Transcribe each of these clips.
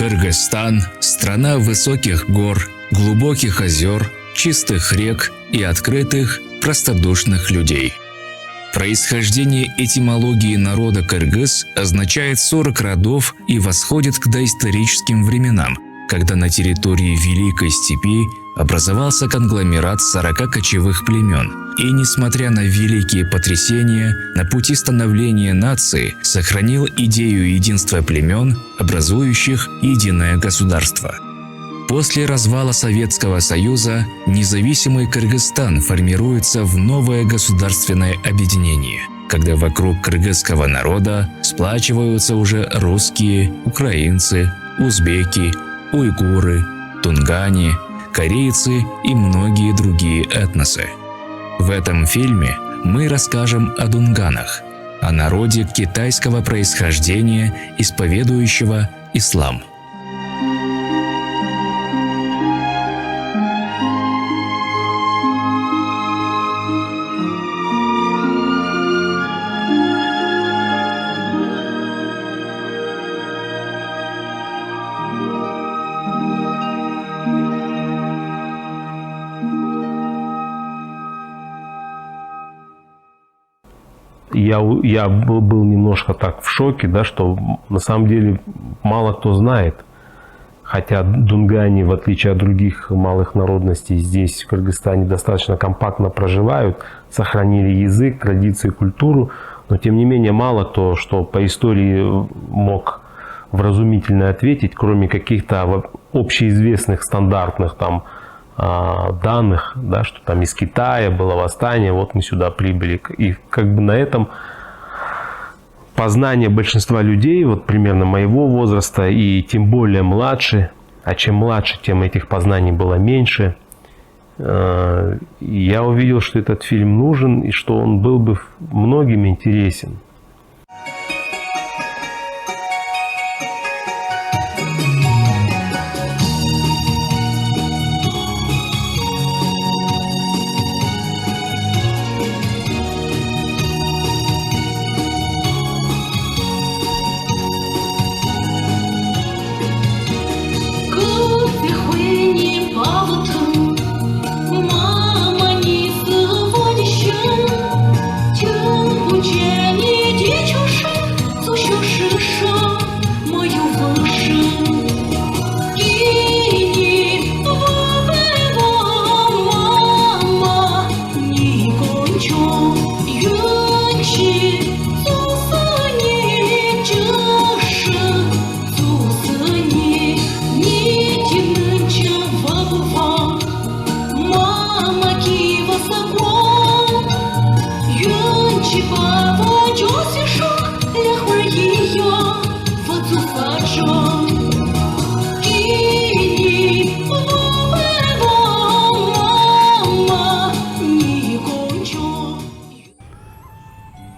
Кыргызстан – страна высоких гор, глубоких озер, чистых рек и открытых, простодушных людей. Происхождение этимологии народа кыргыз означает 40 родов и восходит к доисторическим временам, когда на территории Великой Степи образовался конгломерат 40 кочевых племен. И, несмотря на великие потрясения, на пути становления нации сохранил идею единства племен, образующих единое государство. После развала Советского Союза независимый Кыргызстан формируется в новое государственное объединение, когда вокруг кыргызского народа сплачиваются уже русские, украинцы, узбеки, уйгуры, тунгане, корейцы и многие другие этносы. В этом фильме мы расскажем о дунганах, о народе китайского происхождения, исповедующего ислам. Я был немножко так в шоке, да, что на самом деле мало кто знает. Хотя дунгане, в отличие от других малых народностей, здесь в Кыргызстане достаточно компактно проживают, сохранили язык, традиции, культуру. Но тем не менее мало кто, что по истории мог вразумительно ответить, кроме каких-то общеизвестных стандартных там данных, да, что там из Китая было восстание, вот мы сюда прибыли. И как бы на этом познание большинства людей, вот примерно моего возраста и тем более младше, а чем младше, тем этих познаний было меньше, я увидел, что этот фильм нужен и что он был бы многим интересен.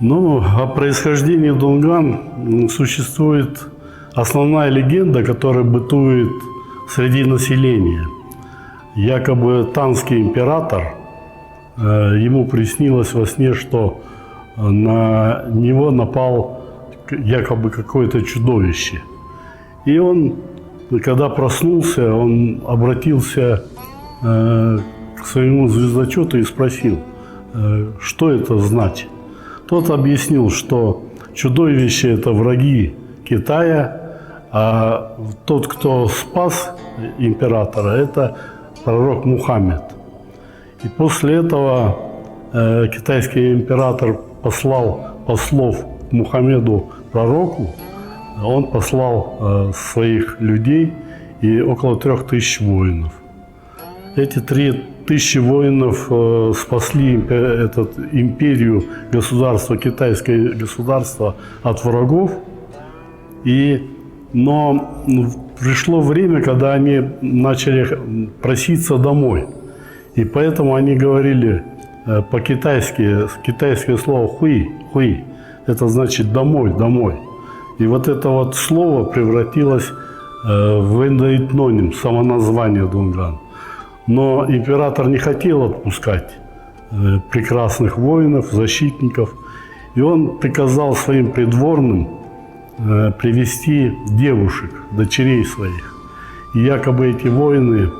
Ну, о происхождении дунган существует основная легенда, которая бытует среди населения. Якобы танский император, ему приснилось во сне, что на него напал якобы какое-то чудовище. И он, когда проснулся, он обратился к своему звездочету и спросил, что это значит. Тот объяснил, что чудовище – это враги Китая, а тот, кто спас императора, это пророк Мухаммед. И после этого китайский император послал послов к Мухаммеду пророку, он послал своих людей и около 3000 воинов. Эти 3000 воинов спасли империю, государство, китайское государство от врагов. Но пришло время, когда они начали проситься домой. И поэтому они говорили по-китайски, китайское слово «хуи», «хуи». Это значит «домой», «домой». И вот это вот слово превратилось в эндоэтноним, самоназвание дунган. Но император не хотел отпускать прекрасных воинов, защитников. И он приказал своим придворным привести девушек, дочерей своих. И якобы эти воины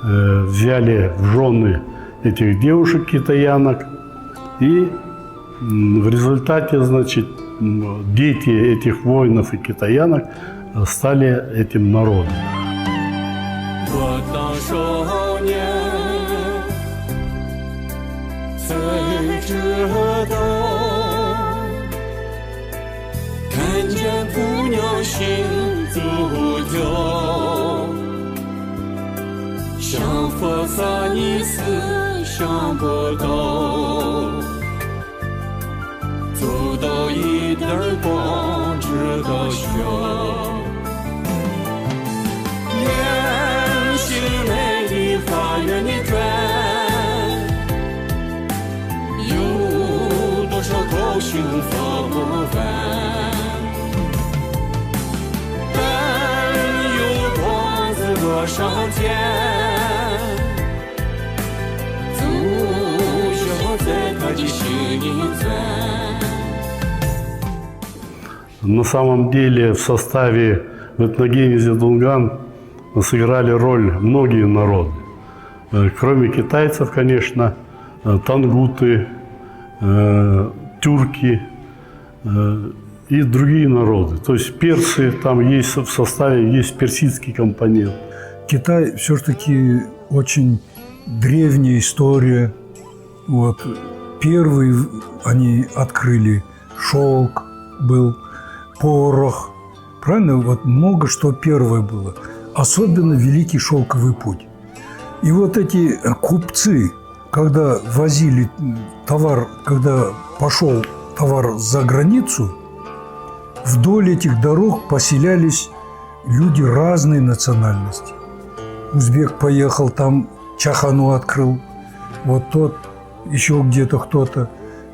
взяли в жены этих девушек-китаянок, и в результате, значит, дети этих воинов и китаянок стали этим народом. На самом деле в составе в этногенезе Дунган сыграли роль многие народы. Кроме китайцев, конечно, тангуты, тюрки и другие народы. То есть персы, там есть в составе, есть персидский компонент. Китай все-таки очень древняя история. Вот. Первые они открыли шелк, был порох. Правильно? Вот много что первое было. Особенно Великий Шелковый путь. И вот эти купцы, когда возили товар, когда пошел товар за границу, вдоль этих дорог поселялись люди разной национальности. Узбек поехал, там чахану открыл, вот тот, еще где-то кто-то.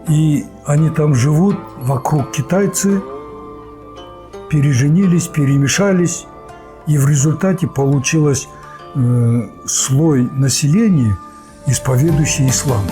И они там живут, вокруг китайцы, переженились, перемешались, и в результате получилось слой населения, исповедующий ислам.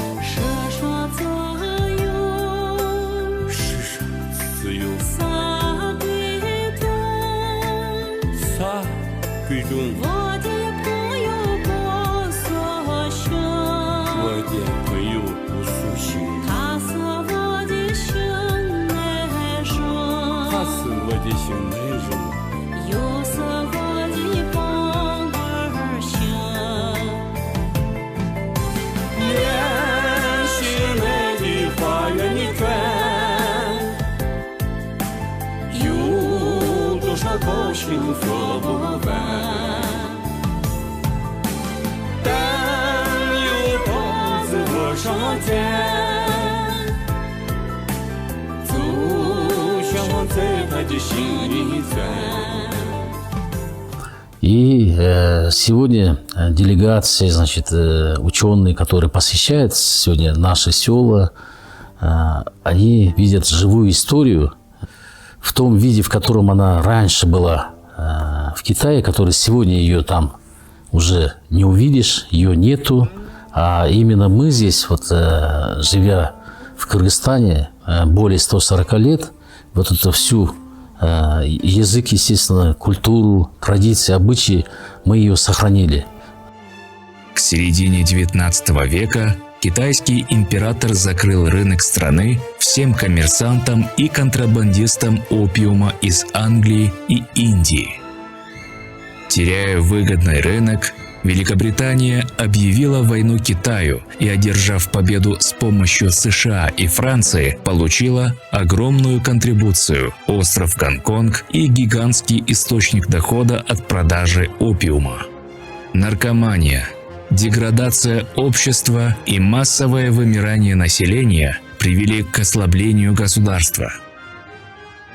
И сегодня делегации, значит, ученые, которые посещают сегодня наши села, они видят живую историю в том виде, в котором она раньше была в Китае, который сегодня ее там уже не увидишь, ее нету. А именно мы здесь, вот, живя в Кыргызстане более 140 лет, вот эту всю язык, естественно, культуру, традиции, обычаи, мы ее сохранили. К середине XIX века китайский император закрыл рынок страны всем коммерсантам и контрабандистам опиума из Англии и Индии. Теряя выгодный рынок, Великобритания объявила войну Китаю и, одержав победу с помощью США и Франции, получила огромную контрибуцию – остров Гонконг и гигантский источник дохода от продажи опиума. Наркомания, деградация общества и массовое вымирание населения привели к ослаблению государства.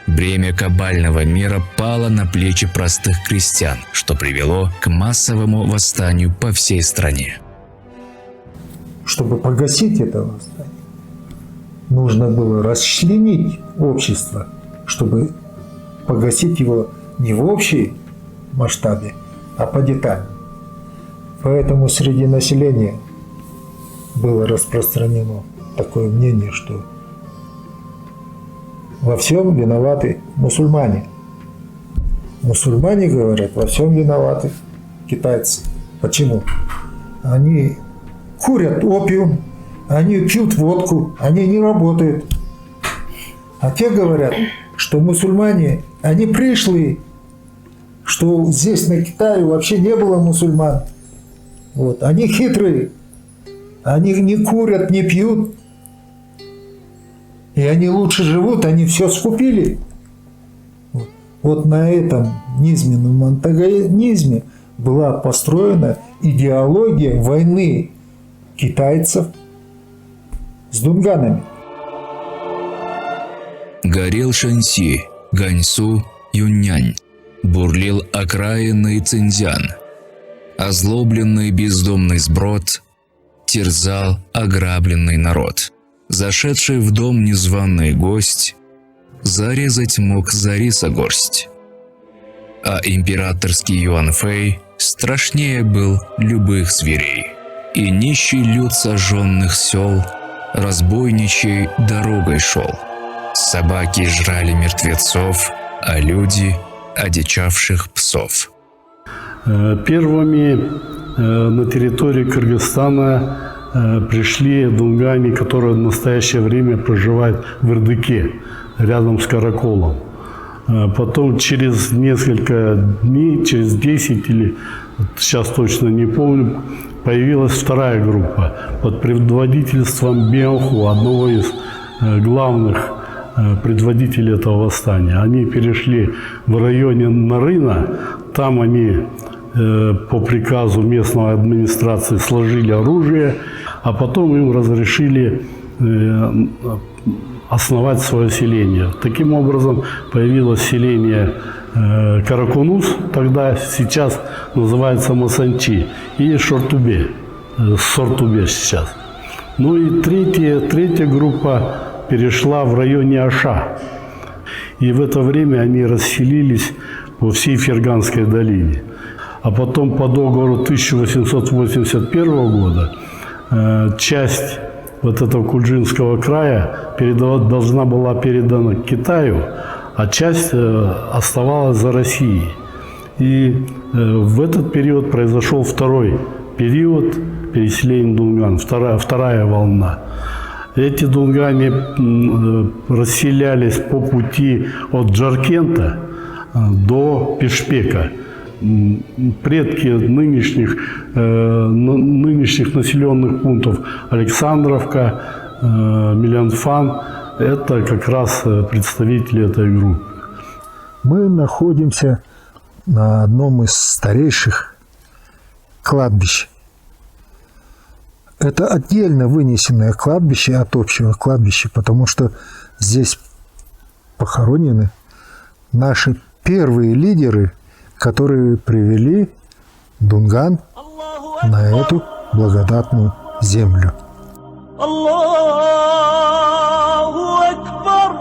Бремя кабального мира пало на плечи простых крестьян, что привело к массовому восстанию по всей стране. Чтобы погасить это восстание, нужно было расчленить общество, чтобы погасить его не в общей масштабе, а по деталям. Поэтому среди населения было распространено такое мнение, что во всем виноваты мусульмане. Мусульмане говорят, во всем виноваты китайцы. Почему? Они курят опиум, они пьют водку, они не работают. А те говорят, что мусульмане, они пришлые, что здесь на Китае вообще не было мусульман. Вот. Они хитрые, они не курят, не пьют. И они лучше живут, они все скупили. Вот на этом низменном антагонизме была построена идеология войны китайцев с дунганами. Горел Шаньси, Ганьсу, Юньнянь. Бурлил окраинный Цинцзян. Озлобленный бездомный сброд терзал ограбленный народ. Зашедший в дом незваный гость зарезать мог за риса горсть. А императорский Юанфэй страшнее был любых зверей. И нищий люд сожженных сел разбойничей дорогой шел. Собаки жрали мертвецов, а люди – одичавших псов. Первыми на территории Кыргызстана пришли дунгане, которые в настоящее время проживают в Ирдыке, рядом с Караколом. Потом через несколько дней, через 10 или сейчас точно не помню, появилась вторая группа под предводительством Бианху, одного из главных предводителей этого восстания. Они перешли в районе Нарына, там они по приказу местной администрации сложили оружие, а потом им разрешили основать свое селение. Таким образом появилось селение Каракунус, тогда сейчас называется Масанчи, и Шортубе, Сортубе сейчас. Ну и третья группа перешла в районе Аша. И в это время они расселились по всей Ферганской долине. А потом по договору 1881 года часть вот этого Куджинского края должна была передана Китаю, а часть оставалась за Россией. И в этот период произошел второй период переселения дунган, вторая волна. Эти дунгане расселялись по пути от Джаркента до Пешпека. Предки нынешних населенных пунктов Александровка, Милянфан – это как раз представители этой группы. Мы находимся на одном из старейших кладбищ. Это отдельно вынесенное кладбище от общего кладбища, потому что здесь похоронены наши первые лидеры, которые привели дунган на эту благодатную землю. Аллаху Акбар!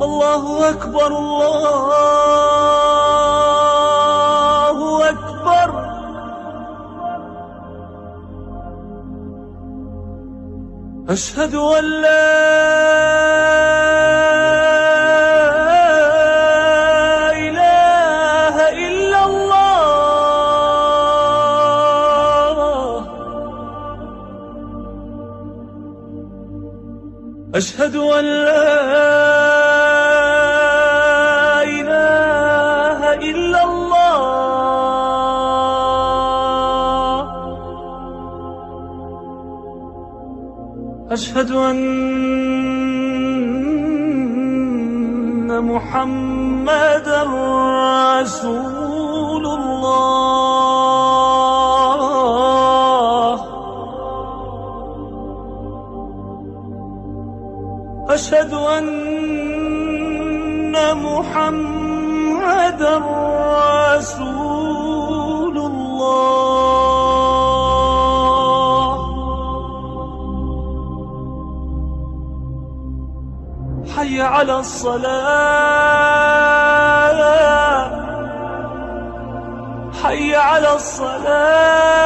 Аллаху Акбар! Аллаху Акбар! أشهد أن لا إله إلا الله أشهد أن لا إله إلا الله أشهد أن محمدًا رسول الله أشهد أن محمدًا رسول الله حي على الصلاة حي على الصلاة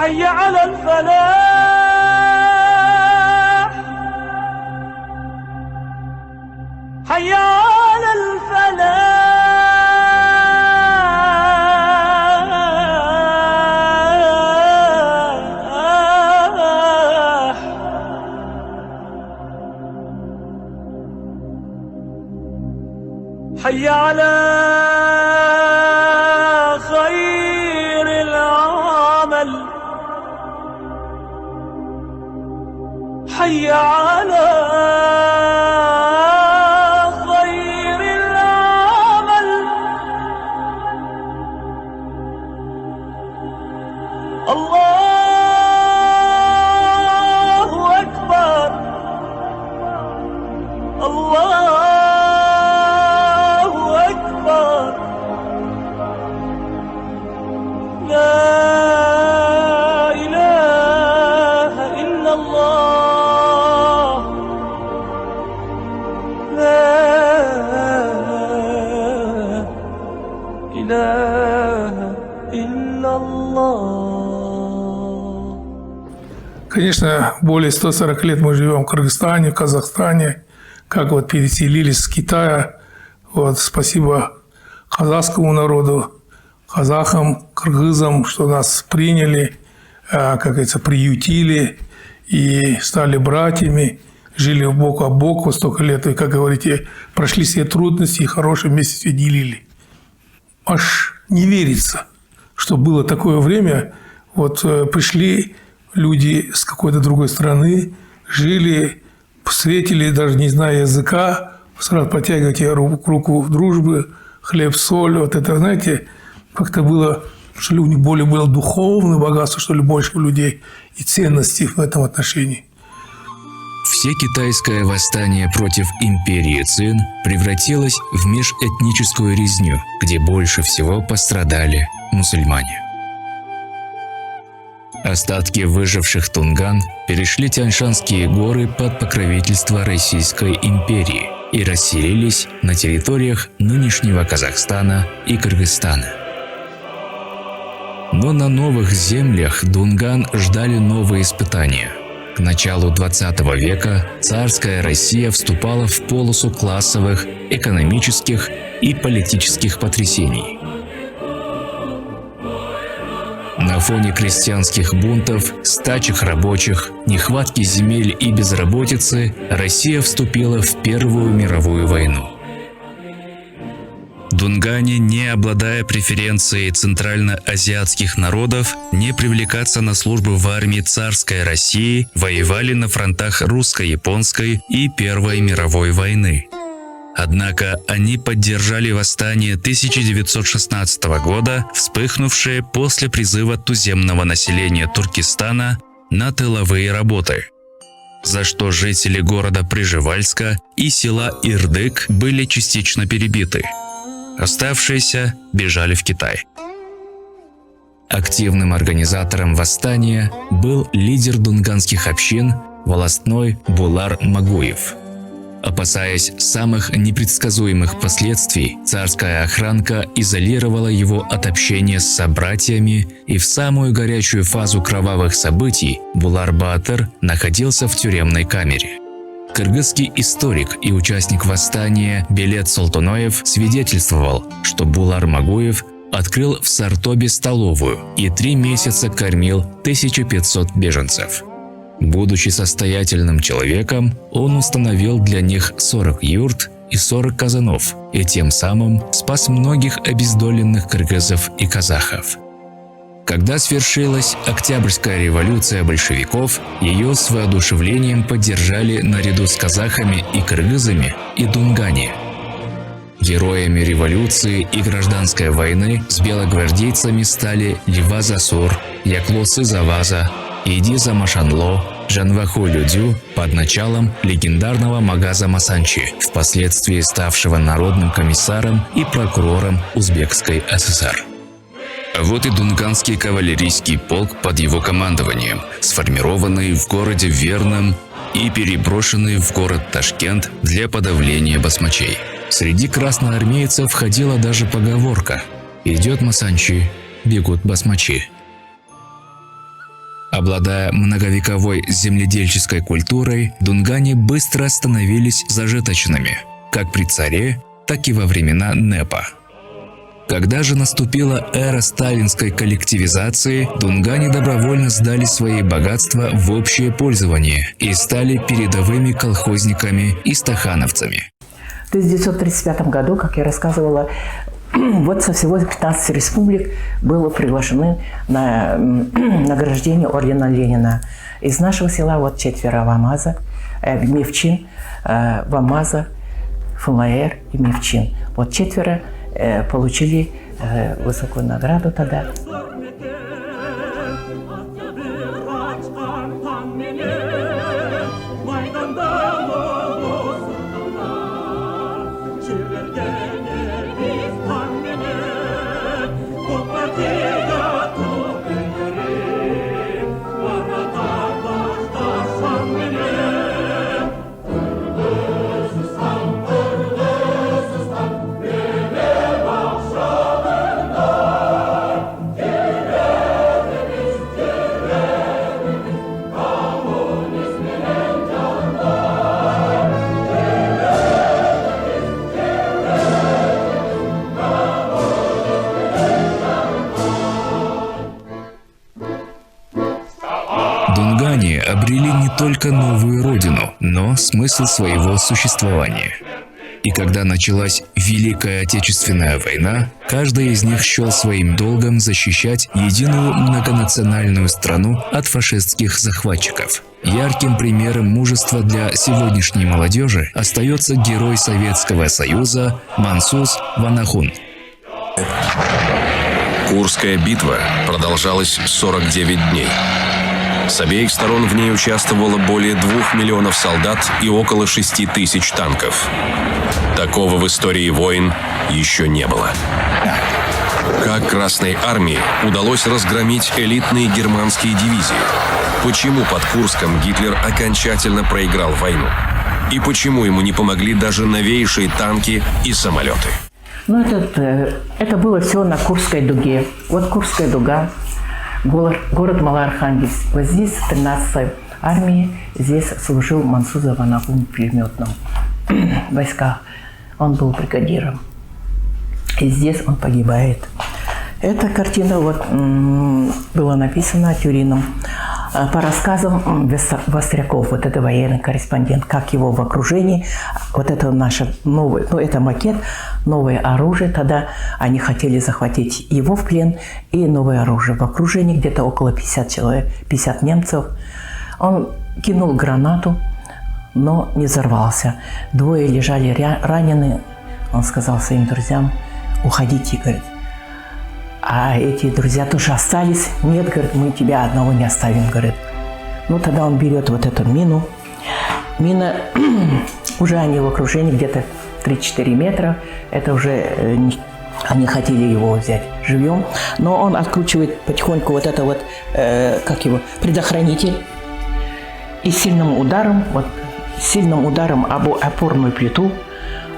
حي على الفلاح حي على الفلاح حي على خير العمل حي على خير العمل الله أكبر الله أكبر لا إله إلا الله لا إله إلا الله. Конечно, более 140 лет мы живем в Кыргызстане, в Казахстане, как вот переселились с Китая. Вот, спасибо казахскому народу, казахам, кыргызам, что нас приняли, как говорится, приютили и стали братьями, жили бок о бок столько лет, и, как говорите, прошли все трудности и хорошее вместе все делили. Аж не верится, что было такое время, вот пришли люди с какой-то другой страны, жили, встретили, даже не зная языка, сразу протягиваете руку дружбы, хлеб, соль. Вот это, знаете, как-то было, что ли, у них более было духовное богатство, что ли, больше у людей и ценностей в этом отношении. Всекитайское восстание против империи Цин превратилось в межэтническую резню, где больше всего пострадали мусульмане. Остатки выживших тунган перешли Тяньшанские горы под покровительство Российской империи и расселились на территориях нынешнего Казахстана и Кыргызстана. Но на новых землях дунган ждали новые испытания. К началу XX века царская Россия вступала в полосу классовых, экономических и политических потрясений. На фоне крестьянских бунтов, стачек рабочих, нехватки земель и безработицы Россия вступила в Первую мировую войну. Дунгане, не обладая преференцией центральноазиатских народов, не привлекаться на службу в армии царской России, воевали на фронтах русско-японской и Первой мировой войны. Однако они поддержали восстание 1916 года, вспыхнувшее после призыва туземного населения Туркестана на тыловые работы, за что жители города Прижевальска и села Ирдык были частично перебиты. Оставшиеся бежали в Китай. Активным организатором восстания был лидер дунганских общин волостной Булар Магуев. Опасаясь самых непредсказуемых последствий, царская охранка изолировала его от общения с собратьями, и в самую горячую фазу кровавых событий Булар-Баатыр находился в тюремной камере. Кыргызский историк и участник восстания Белет Солтоноев свидетельствовал, что Булар Магуев открыл в Сартобе столовую и 3 месяца кормил 1500 беженцев. Будучи состоятельным человеком, он установил для них 40 юрт и 40 казанов, и тем самым спас многих обездоленных кыргызов и казахов. Когда свершилась Октябрьская революция большевиков, ее с воодушевлением поддержали наряду с казахами и кыргызами и дунгане. Героями революции и гражданской войны с белогвардейцами стали Лива Засур, Яклосы Заваза, Идиза Машанло, Жанваху Людю под началом легендарного Магаза Масанчи, впоследствии ставшего народным комиссаром и прокурором Узбекской ССР. Вот и Дунганский кавалерийский полк под его командованием, сформированный в городе Верном и переброшенный в город Ташкент для подавления басмачей. Среди красноармейцев ходила даже поговорка: «Идет Масанчи, бегут басмачи». Обладая многовековой земледельческой культурой, дунгане быстро становились зажиточными, как при царе, так и во времена НЭПа. Когда же наступила эра сталинской коллективизации, дунгане добровольно сдали свои богатства в общее пользование и стали передовыми колхозниками и стахановцами. В 1935 году, как я рассказывала, вот со всего 15 республик было приглашены на награждение ордена Ленина. Из нашего села вот 4 Вамаза, Мевчин, Вамаза, ФМР и Мевчин. Вот 4 получили высокую награду тогда. Дунгане обрели не только новую родину, но смысл своего существования. И когда началась Великая Отечественная война, каждый из них счел своим долгом защищать единую многонациональную страну от фашистских захватчиков. Ярким примером мужества для сегодняшней молодежи остается герой Советского Союза Мансуз Ванахун. Курская битва продолжалась 49 дней. С обеих сторон в ней участвовало более 2 миллионов солдат и около 6 тысяч танков. Такого в истории войн еще не было. Как Красной армии удалось разгромить элитные германские дивизии? Почему под Курском Гитлер окончательно проиграл войну? И почему ему не помогли даже новейшие танки и самолеты? Ну, это было все на Курской дуге. Вот Курская дуга, город Малоархангельск. Вот здесь 13-й армии, здесь служил Мансуз Ванахун в пулеметном войсках. Он был бригадиром. И здесь он погибает. Эта картина вот была написана Тюрином по рассказам Востряков, вот это военный корреспондент, как его в окружении, вот это наше новое, ну это макет, новое оружие, тогда они хотели захватить его в плен и новое оружие. В окружении где-то около 50 человек, 50 немцев. Он кинул гранату, но не взорвался. 2 лежали ранены. Он сказал своим друзьям: уходите, говорит. А эти друзья тоже остались. Нет, говорит, мы тебя одного не оставим, говорит. Ну, тогда он берет вот эту мину. Мина, уже они в окружении где-то 3-4 метра. Это уже они хотели его взять живьем. Но он откручивает потихоньку вот это вот, предохранитель. И сильным ударом об опорную плиту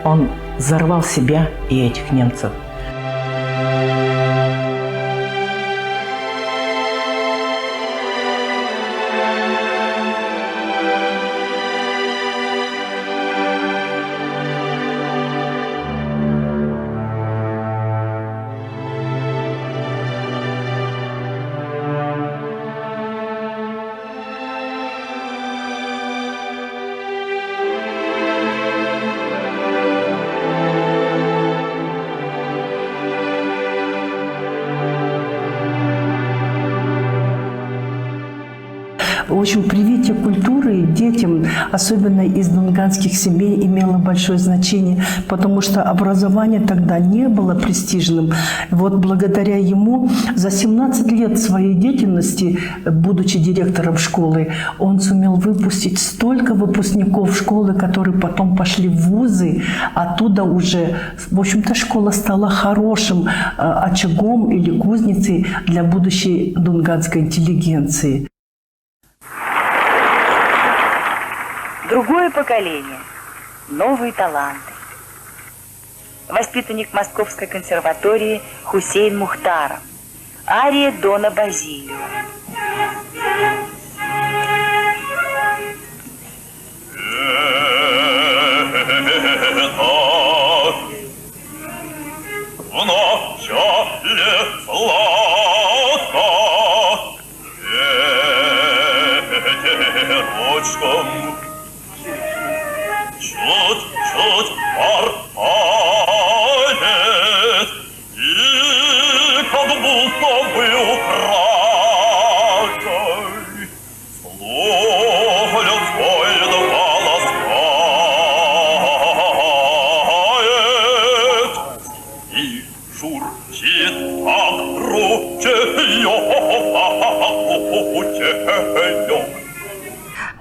он взорвал себя и этих немцев. В общем, привитие культуры детям, особенно из дунганских семей, имело большое значение, потому что образование тогда не было престижным. Вот благодаря ему за 17 лет своей деятельности, будучи директором школы, он сумел выпустить столько выпускников школы, которые потом пошли в вузы. Оттуда уже, в общем-то, школа стала хорошим очагом или кузницей для будущей дунганской интеллигенции. Другое поколение, новые таланты. Воспитанник Московской консерватории Хусейн Мухтаров, ария Дона Базилио.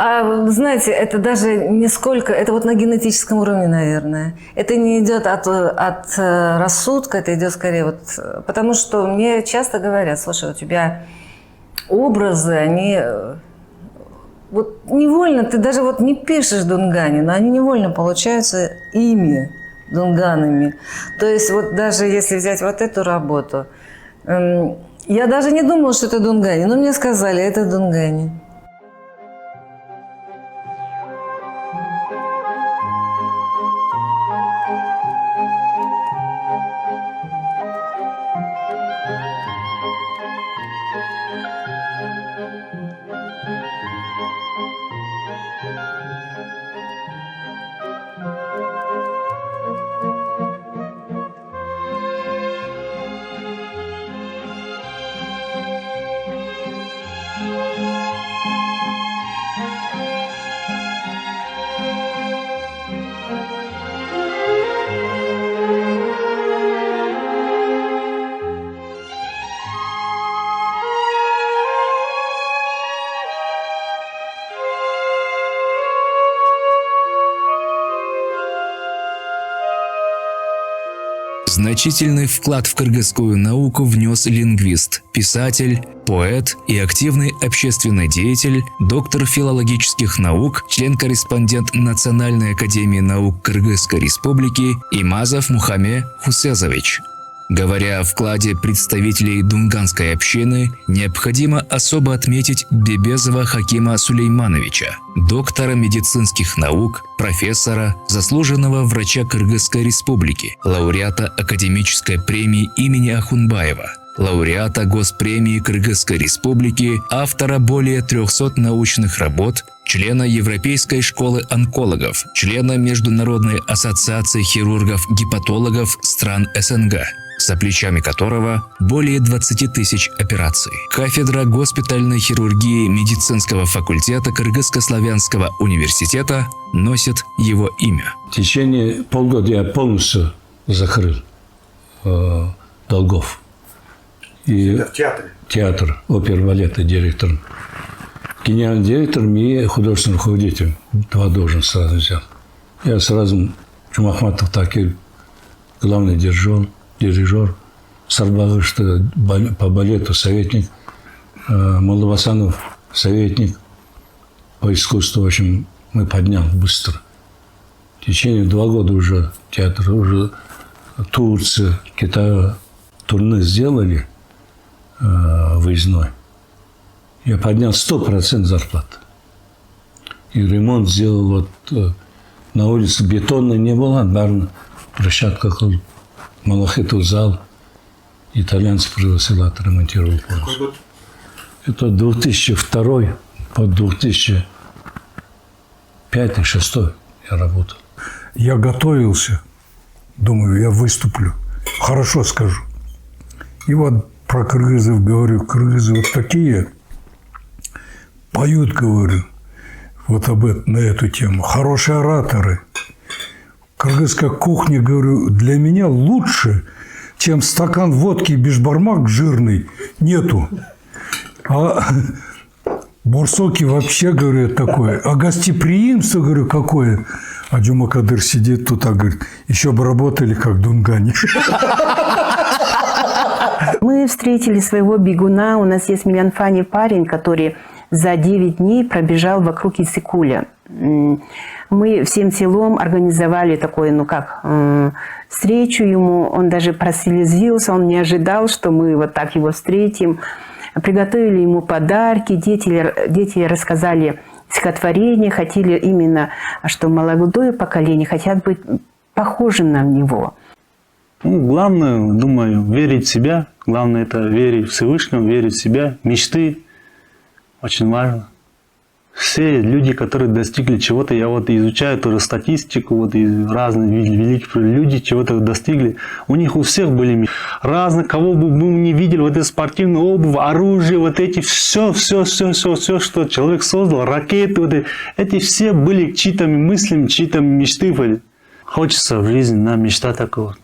А знаете, это даже не сколько, это вот на генетическом уровне, наверное. Это не идет от рассудка, это идет скорее вот... Потому что мне часто говорят, слушай, у тебя образы, они... Вот невольно, ты даже вот не пишешь дунгани, но они невольно получаются ими, дунганами. То есть вот даже если взять вот эту работу, я даже не думала, что это дунгани, но мне сказали, это дунгани. Значительный вклад в кыргызскую науку внес лингвист, писатель, поэт и активный общественный деятель, доктор филологических наук, член-корреспондент Национальной академии наук Кыргызской республики Имазов Мухаме Хусезович. Говоря о вкладе представителей дунганской общины, необходимо особо отметить Бебезова Хакима Сулеймановича, доктора медицинских наук, профессора, заслуженного врача Кыргызской республики, лауреата академической премии имени Ахунбаева, лауреата Госпремии Кыргызской республики, автора более 300 научных работ, члена Европейской школы онкологов, члена Международной ассоциации хирургов-гепатологов стран СНГ, за плечами которого более 20 тысяч операций. Кафедра госпитальной хирургии медицинского факультета Кыргызско-славянского университета носит его имя. В течение полгода я полностью закрыл долгов. И в театре? Театр, опера-балета, директором. Генеральным директором и художественным руководителем. Два должности сразу взял. Я сразу Чумахматов Такир, главный дирижер, Сарбагышты по балету советник, Молдовасанов советник по искусству. В общем, мы поднял быстро. В течение 2 года уже театр, уже Турция, Китай турне сделали выездной. Я поднял 100% зарплаты. И ремонт сделал вот на улице бетонной не было, барна, площадка был. Малахитов зал, итальянцы пригласили отремонтировать полностью. Это 2002 по 2005-2006 я работал. Я готовился, думаю, я выступлю, хорошо скажу. И вот про кыргызов говорю, кыргызы вот такие, поют, говорю, вот об этом, на эту тему, хорошие ораторы. Кыргызская кухня, говорю, для меня лучше, чем стакан водки бешбармак жирный, нету. А бурсоки вообще, говорю, такое. А гостеприимство, говорю, какое. А Джума Кадыр сидит тут, а говорит, еще бы работали, как дунгане. Мы встретили своего бегуна. У нас есть Милянфани парень, который за 9 дней пробежал вокруг Иссыкуля. Мы всем селом организовали такую, встречу ему. Он даже прослезился, он не ожидал, что мы вот так его встретим. Приготовили ему подарки, дети рассказали стихотворение, хотели именно, что молодое поколение хотят быть похожим на него. Ну, главное, думаю, верить в себя. Главное это верить в Всевышнего, верить в себя, мечты. Очень важно. Все люди, которые достигли чего-то, я вот изучаю тоже статистику, вот из разных великих люди чего-то достигли. У них у всех были разные, кого бы мы не видели, вот эти спортивные обувь, оружие, вот эти все, что человек создал, ракеты, вот эти все были чьи-то мыслями, чьи-то мечты были. Хочется в жизни нам мечта такого.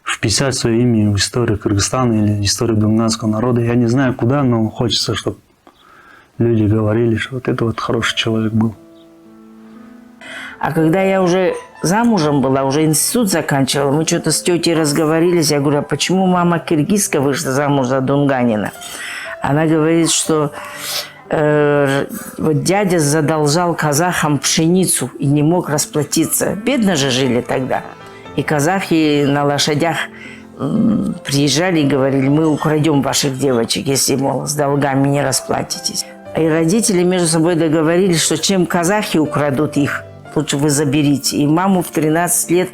Вписать свое имя в историю Кыргызстана или историю дунганского народа. Я не знаю куда, но хочется, чтобы люди говорили, что вот это вот хороший человек был. А когда я уже замужем была, уже институт заканчивала, мы что-то с тетей разговорились. Я говорю, а почему мама киргизка вышла замуж за дунганина? Она говорит, что вот дядя задолжал казахам пшеницу и не мог расплатиться. Бедно же жили тогда. И казахи на лошадях приезжали и говорили, мы украдем ваших девочек, если, мол, с долгами не расплатитесь. И родители между собой договорились, что чем казахи украдут их, лучше вы заберите. И маму в 13 лет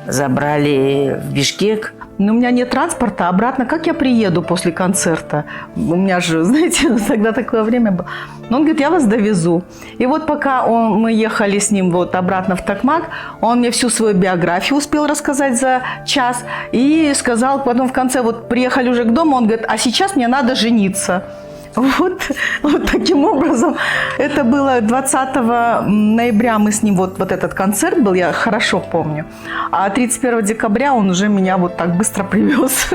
забрали в Бишкек. Но у меня нет транспорта, обратно как я приеду после концерта? У меня же, знаете, тогда такое время было. Но он говорит, я вас довезу. И вот пока мы ехали с ним вот обратно в Токмак, он мне всю свою биографию успел рассказать за час. И сказал, потом в конце, вот приехали уже к дому, он говорит, а сейчас мне надо жениться. Вот таким образом. Это было 20 ноября, мы с ним, вот этот концерт был, я хорошо помню. А 31 декабря он уже меня вот так быстро привез.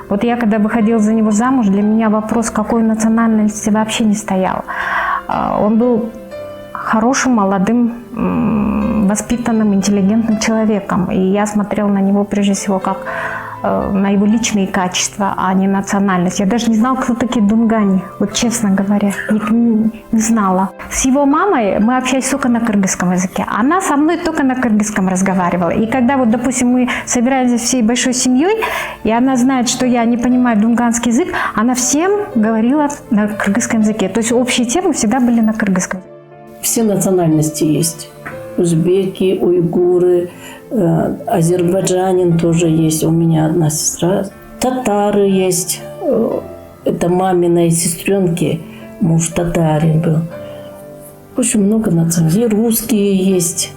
Вот я когда выходила за него замуж, для меня вопрос, какой национальности, вообще не стоял. Он был хорошим, молодым, воспитанным, интеллигентным человеком. И я смотрела на него прежде всего как на его личные качества, а не национальность. Я даже не знала, кто такие дунгани, вот честно говоря, не знала. С его мамой мы общались только на кыргызском языке. Она со мной только на кыргызском разговаривала. И когда вот, допустим, мы собираемся всей большой семьей, и она знает, что я не понимаю дунганский язык, она всем говорила на кыргызском языке. То есть общие темы всегда были на кыргызском. Все национальности есть. Узбеки, уйгуры, азербайджанин тоже есть. У меня одна сестра. Татары есть. Это маминой сестренки. Муж татарин был. Очень много национальностей. Русские есть.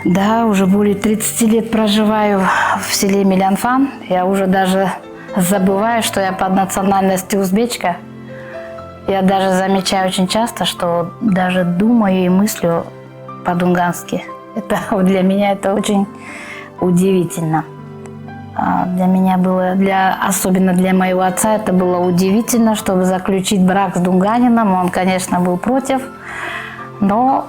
Да, уже более 30 лет проживаю в селе Милянфан. Я уже даже забываю, что я по национальности узбечка. Я даже замечаю очень часто, что даже думаю и мыслю по-дунгански. Это для меня это очень удивительно. Для меня было, особенно для моего отца, это было удивительно, чтобы заключить брак с дунганином. Он, конечно, был против, но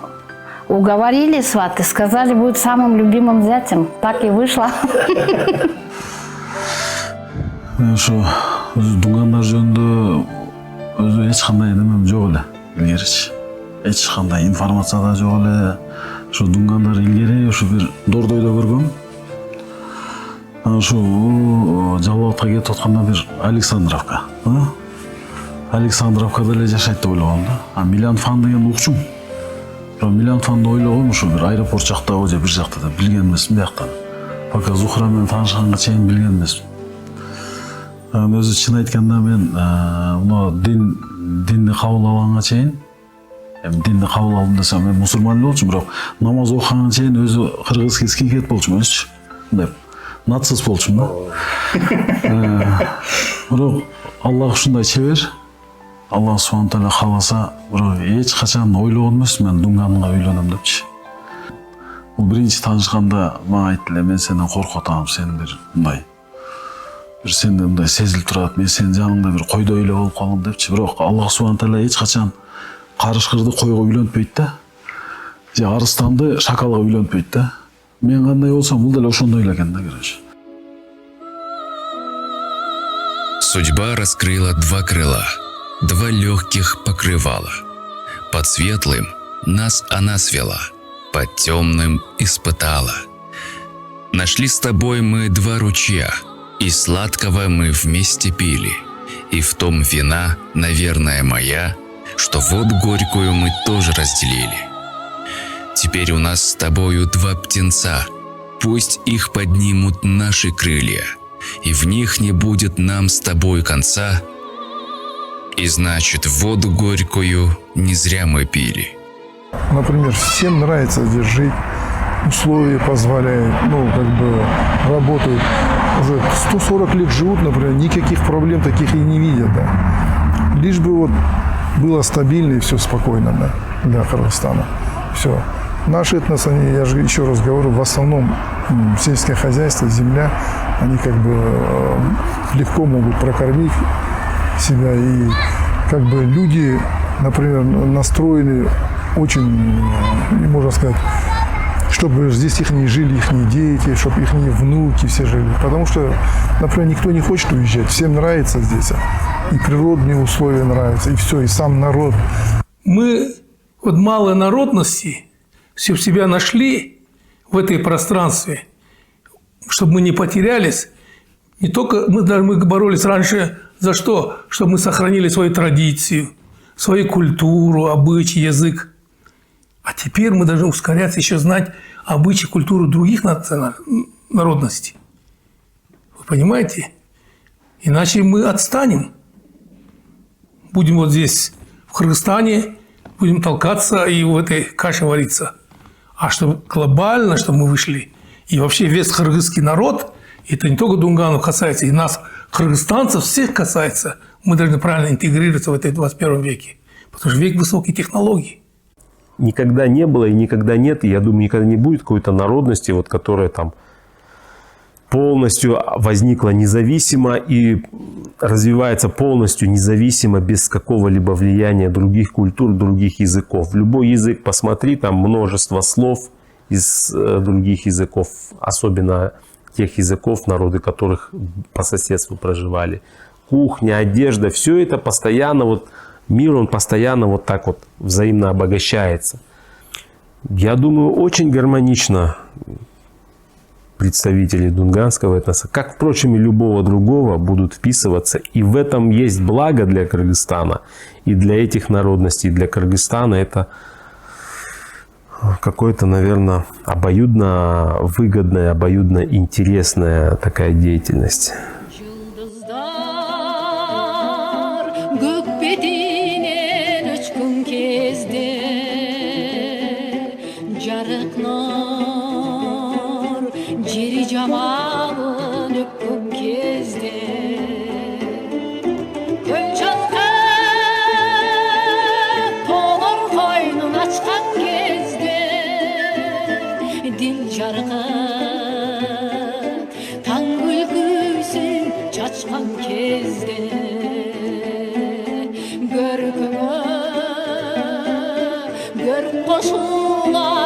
уговорили сваты, сказали, будет самым любимым зятем. Так и вышло. Ошо дунгандар жөнүндө өзү эч кандай немем жок эле илгеричи. Эч кандай информация да жок эле. Ошо дунгандар илгери ошо бир Дордойдо көргөм. Ошо Жалалатка кетип атканда бир Александровка. Александровкада эле жашайт деп ойлогом да. А Милянфан деген укчум. Милянфанды ойлогом ошо бир аэропорт жактабы же бир жакта да билген эмесмин бияктан. Пока Зухра менен таанышканга чейин билген эмесмин. Өзү чын айтканда мен мына динди кабыл алганга чейин, динди кабыл алдым десем мен мусулман эле болчумун, бирок намаз окуганга чейин өзү кыргызский скинхед болчумун өзүчү. Мындай нацист болчумун да. Бирок Аллах ушундай чебер. Аллах субхана тааля кааласа, бирок эч качан ойлогон эмесмин мен дунганга үйлөнөм депчи. Бул биринчи таанышканда мага айтты эле, мен сенден коркуп атам, сен бир мындай бир сенде мындай сезилип турат, мен сенин жаныңда бир койдой эле болуп калдым депчи. Бирок Аллах субхана тааля эч качан карышкырды койго үйлөнтпөйт да. Же арыстанды шакалга үйлөнтпөйт да. Мен кандай болсом, бул деле ошондой эле экен да, короче. Судьба раскрыла два крыла, два легких покрывала. Под светлым нас она свела, под темным испытала. Нашли с тобой мы два ручья, и сладкого мы вместе пили, и в том вина, наверное, моя, что вот горькую мы тоже разделили. Теперь у нас с тобою два птенца, Пусть их поднимут наши крылья, и в них не будет нам с тобой конца, и значит, воду горькую не зря мы пили. Например, всем нравится здесь жить, условия позволяют, работают. Уже 140 лет живут, например, никаких проблем таких и не видят, да. Лишь бы было стабильно и все спокойно, да, для Кыргызстана. Все. Наши этнос, они, я же еще раз говорю, в основном сельское хозяйство, земля, они легко могут прокормить себя. И люди, например, настроены очень, можно сказать, чтобы здесь их не жили, их дети, чтобы их внуки все жили. Потому что, например, никто не хочет уезжать, всем нравится здесь. И природные условия нравятся, и все, и сам народ. Мы малой народности все в себя нашли в этой пространстве, чтобы мы не потерялись. Не только мы боролись раньше за что? Чтобы мы сохранили свою традицию, свою культуру, обычаи, язык. А теперь мы должны ускоряться, еще знать обычаи, культуру других народностей. Вы понимаете? Иначе мы отстанем. Будем здесь, в Кыргызстане, будем толкаться и в этой каше вариться. А чтобы глобально, чтобы мы вышли, и вообще весь кыргызский народ, это не только Дунганов касается, и нас, кыргызстанцев, всех касается, мы должны правильно интегрироваться в этой 21 веке. Потому что век высоких технологий. Никогда не было и никогда нет, и я думаю, никогда не будет какой-то народности, которая полностью возникла независимо и развивается полностью независимо, без какого-либо влияния других культур, других языков. Любой язык посмотри, там множество слов из других языков, особенно тех языков, народы которых по соседству проживали. Кухня, одежда, все это постоянно, мир, он постоянно взаимно обогащается. Я думаю, очень гармонично представители дунганского этноса, как, впрочем, и любого другого, будут вписываться. И в этом есть благо для Кыргызстана. И для этих народностей, и для Кыргызстана это какое-то, наверное, обоюдно выгодная, обоюдно интересная такая деятельность. Жамалын өпкөн кезде Көлчатка тоңор койнун ачкан кезде Дил жарыгы таң күлкүсүн чачкан кезде Көркүңө көрк кошулар